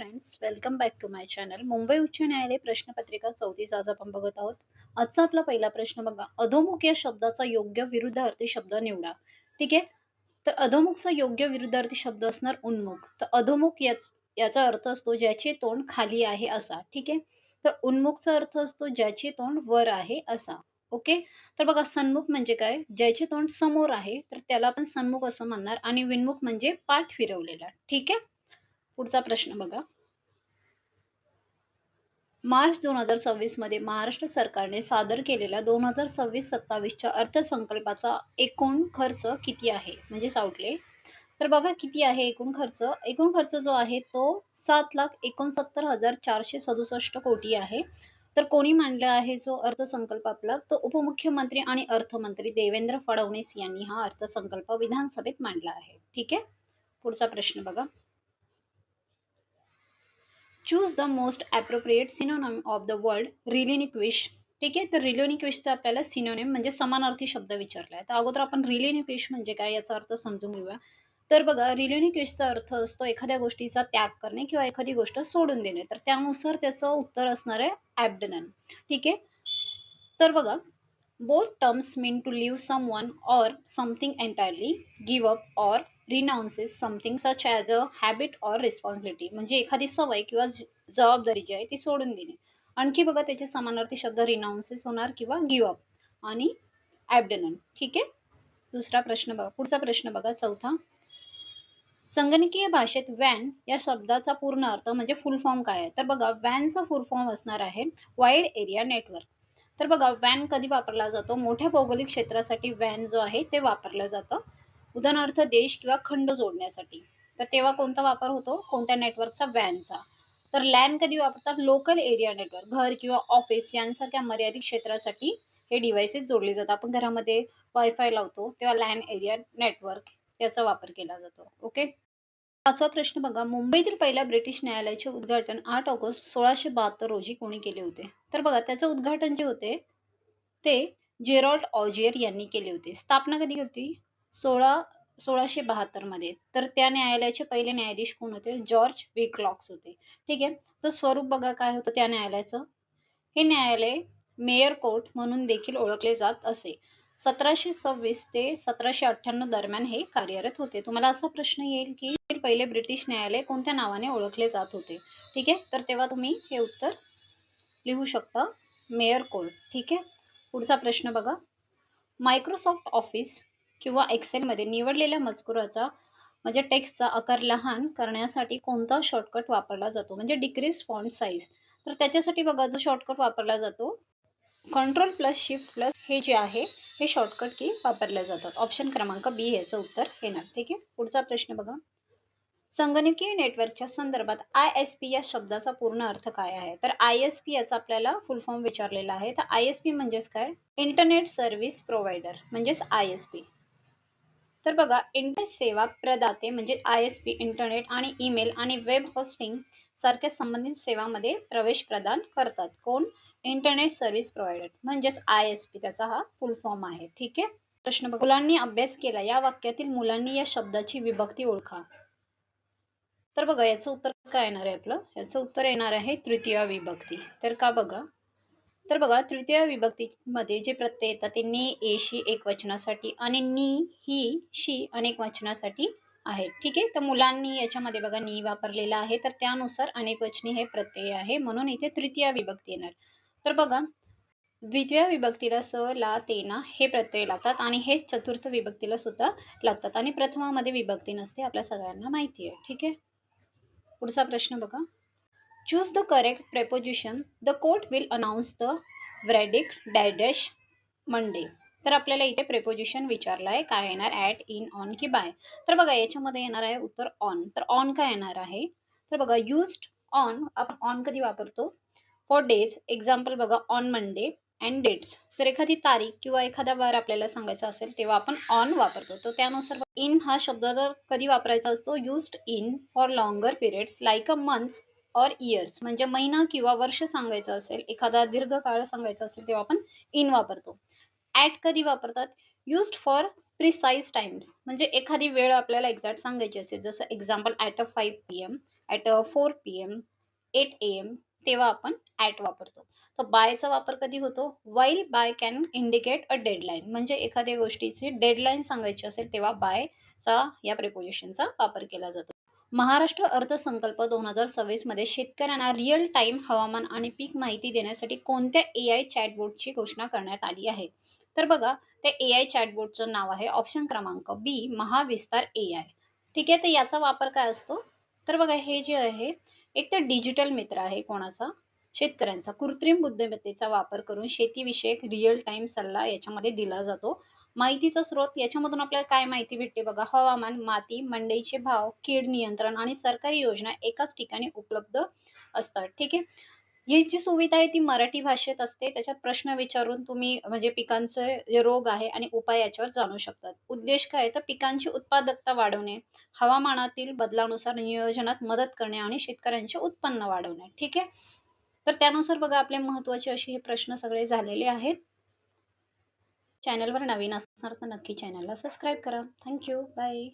Friends, welcome back to my channel. Mumbai उच्च न्यायालय प्रश्नपत्रिका 34 आज आपण बघत आहोत. आजचा आपला पहिला प्रश्न बघा. अधोमुख या शब्दाचा योग्य विरुद्धार्थी शब्द निवडा. ठीक आहे. तर अधोमुखचा योग्य विरुद्धार्थी शब्द असणार उन्मुख. तर अधोमुख याचा अर्थ असतो ज्याचे तोंड खाली आहे असा. ठीक आहे. तर उन्मुखचा अर्थ असतो ज्याचे तोंड वर आहे असा. ओके. तर बघा, सन्मुख म्हणजे काय? ज्याचे तोंड समोर आहे तर त्याला आपण सन्मुख असं म्हणणार आणि विन्मुख म्हणजे पाठ फिरवलेला. ठीक आहे. पुढचा प्रश्न बघा. मार्च 2026 मध्ये महाराष्ट्र सरकारने सादर केलेल्या 2026-27च्या अर्थसंकल्पाचा एकूण खर्च किती आहे? म्हणजे साऊटले. तर बघा किती आहे एकूण खर्च. एकूण खर्च जो आहे तो 7,69,467 कोटी आहे. तर कोणी मांडला आहे जो अर्थसंकल्प आपला? तो उपमुख्यमंत्री आणि अर्थमंत्री देवेंद्र फडणवीस यांनी हा अर्थसंकल्प विधानसभेत मांडला आहे. ठीक आहे. पुढचा प्रश्न बघा. Choose the most appropriate synonym of the word relinquish. ठीक आहे. तर रिलिनिक्विशचा आपल्याला सिनोनिम म्हणजे समानार्थी शब्द विचारला आहे. तर अगोदर आपण रिलिनिक्विश म्हणजे काय याचा अर्थ समजून घेऊया. तर बघा, रिलिनिक्विशचा अर्थ असतो एखाद्या गोष्टीचा त्याग करणे किंवा एखादी गोष्ट सोडून देणे. तर त्यानुसार त्याचं उत्तर असणार आहे ॲबडनन. ठीक आहे. तर बघा, both terms mean to leave someone or something entirely, give up or renounces something such as a habit or responsibility. म्हणजे एखादी सवय किंवा जबाबदारी जी आहे ती सोडून देणे. आणखी बघा त्याचे समानार्थी शब्द रिनाउन्सेस होणार किंवा गिव्ह अप आणि ॲबडनन. ठीक आहे. दुसरा प्रश्न बघा. पुढचा प्रश्न बघा, चौथा. संगणकीय भाषेत वॅन या शब्दाचा पूर्ण अर्थ म्हणजे फुल फॉर्म काय आहे? तर बघा, वॅनचा फुल फॉर्म असणार आहे वाईड एरिया नेटवर्क. तर बघा, वॅन कधी वापरला जातो? मोठ्या भौगोलिक क्षेत्रासाठी वॅन जो आहे ते वापरलं जातं. उदाहरणार्थ देश किंवा खंड जोडण्यासाठी. तर तेव्हा कोणता वापर होतो? कोणत्या नेटवर्कचा? वॅनचा. तर लॅन कधी वापरतात? Local area network. घर किंवा ऑफिस यांसारख्या मर्यादित क्षेत्रासाठी हे डिव्हाइसेस जोडले जातात. आपण घरामध्ये वायफाय लावतो तेव्हा लॅन एरिया नेटवर्क याचा वापर केला जातो. ओके. पाचवा प्रश्न बघा. मुंबईतील पहिल्या ब्रिटिश न्यायालयाचे उद्घाटन 8 ऑगस्ट 1672 रोजी कोणी केले होते? तर बघा, त्याचं उद्घाटन जे होते ते जेरॉल्ड ऑजियर यांनी केले होते. स्थापना कधी होती? 1672 मध्ये. तर त्या न्यायालयाचे पहिले न्यायाधीश कोण होते? जॉर्ज विक्लॉक्स होते. ठीक आहे. तर स्वरूप बघा काय होतं त्या न्यायालयाचं. हे न्यायालय मेयर कोर्ट म्हणून देखील ओळखले जात असे. 1726 ते 1798 दरम्यान हे कार्यरत होते. तुम्हाला असा प्रश्न येईल की पहिले ब्रिटिश न्यायालय कोणत्या नावाने ओळखले जात होते? ठीक आहे. तर तेव्हा तुम्ही हे उत्तर लिहू शकता, मेयर कोर्ट. ठीक आहे. पुढचा प्रश्न बघा. मायक्रोसॉफ्ट ऑफिस किंवा एक्सेलमध्ये निवडलेल्या मजकुराचा म्हणजे टेक्स्टचा आकार लहान करण्यासाठी कोणता शॉर्टकट वापरला जातो? म्हणजे डिक्रीज फॉन्ट साईज. तर त्याच्यासाठी बघा, जो शॉर्टकट वापरला जातो कंट्रोल प्लस शिफ्ट प्लस हे जे आहे हे शॉर्टकट की वापरले जातात. ऑप्शन क्रमांक बी याचं उत्तर येणार. ठीक आहे. पुढचा प्रश्न बघा. संगणकीय नेटवर्कच्या संदर्भात ISP या शब्दाचा पूर्ण अर्थ काय आहे? तर ISP याचा आपल्याला फुल फॉर्म विचारलेला आहे. तर ISP म्हणजेच काय? इंटरनेट सर्व्हिस प्रोव्हायडर म्हणजेच ISP. तर बघा, इंटरनेट सेवा प्रदाते म्हणजे ISP इंटरनेट आणि ईमेल आणि वेब होस्टिंग सारख्या संबंधित सेवांमध्ये प्रवेश प्रदान करतात. कोण? इंटरनेट सर्व्हिस प्रोव्हायडर म्हणजेच ISP त्याचा हा फुल फॉर्म आहे. ठीक आहे. प्रश्न बघा. मुलांनी अभ्यास केला या वाक्यातील मुलांनी या शब्दाची विभक्ती ओळखा. तर बघा, याचं उत्तर काय येणार आहे आपलं? याचं उत्तर येणार आहे तृतीय विभक्ती. तर का बघा? तर बघा, तृतीय विभक्तीमध्ये जे प्रत्यय येतात ते नी, एशी एकवचनासाठी आणि नी, ही, शी अनेक वचनासाठी आहेत. ठीक आहे. तर मुलांनी याच्यामध्ये बघा नी वापरलेला आहे. तर त्यानुसार अनेकवचनी हे प्रत्यय आहे म्हणून इथे तृतीय विभक्ती येणार. तर बघा, द्वितीय विभक्तीला स, ला, ते, ना हे प्रत्यय लागतात आणि हेच चतुर्थ विभक्तीला सुद्धा लागतात आणि प्रथमामध्ये विभक्ती नसते, आपल्या सगळ्यांना माहिती आहे. ठीक आहे. पुढचा प्रश्न बघा. Choose the correct preposition. The court will announce the verdict dash Monday. तर आपल्याला इथे प्रेपोजिशन विचारलं आहे. काय येणार? ॲट, इन, ऑन की बाय. तर बघा, याच्यामध्ये येणार आहे उत्तर ऑन. तर ऑन काय येणार आहे? तर बघा, युज्ड ऑन. आपण ऑन कधी वापरतो? For days. एक्झाम्पल बघा, ऑन मंडे अँड डेट्स. तर एखादी तारीख किंवा एखादा वार आपल्याला सांगायचा असेल तेव्हा आपण ऑन वापरतो. तर त्यानुसार इन हा शब्द जर कधी वापरायचा असतो? Used in for longer periods like a months or years. म्हणजे महिना किंवा वर्ष सांगायचं असेल, एखादा दीर्घ काळ सांगायचा असेल तेव्हा आपण इन वापरतो. ॲट कधी वापरतात? Used for precise times. म्हणजे एखादी वेळ आपल्याला एक्झॅक्ट सांगायची असेल, जसं example at a 5 PM at 4 PM, 8 AM तेव्हा आपण ॲट वापरतो. तर बायचा वापर कधी होतो? While by can indicate a deadline म्हणजे एखाद्या गोष्टीची डेडलाईन सांगायची असेल तेव्हा बायचा या प्रिपोजिशनचा वापर केला जातो. महाराष्ट्र अर्थसंकल्प 2026 मध्ये शेतकऱ्यांना रिअल टाईम हवामान आणि पीक माहिती देण्यासाठी कोणत्या एआय चॅटबोटची घोषणा करण्यात आली आहे? तर बघा, त्या एआय चॅटबोटचं नाव आहे ऑप्शन क्रमांक बी महाविस्तार एआय. ठीक आहे, तर याचा वापर काय असतो? तर बघा, हे जे आहे एक तर डिजिटल मित्र आहे कोणाचा? शेतकऱ्यांचा. कृत्रिम बुद्धिमत्तेचा वापर करून शेतीविषयक रिअल टाईम सल्ला याच्यामध्ये दिला जातो. माहितीचा स्रोत याच्यामधून आपल्याला काय माहिती भेटते बघा, हवामान, माती, मंडईचे भाव, कीड नियंत्रण आणि सरकारी योजना एकाच ठिकाणी उपलब्ध असतात. ठीक आहे. ही जी सुविधा आहे ती मराठी भाषेत असते. त्याच्यात प्रश्न विचारून तुम्ही म्हणजे पिकांचे जे रोग आहे आणि उपाय याच्यावर जाणू शकतात. उद्देश काय आहे तर पिकांची उत्पादकता वाढवणे, हवामानातील बदलानुसार नियोजनात मदत करणे आणि शेतकऱ्यांचे उत्पन्न वाढवणे. ठीक आहे. तर त्यानुसार बघा आपले महत्त्वाचे असे हे प्रश्न सगळे झालेले आहेत. चॅनलवर नवीन असणार तर नक्की चॅनलला सबस्क्राईब करा. Thank you. बाय.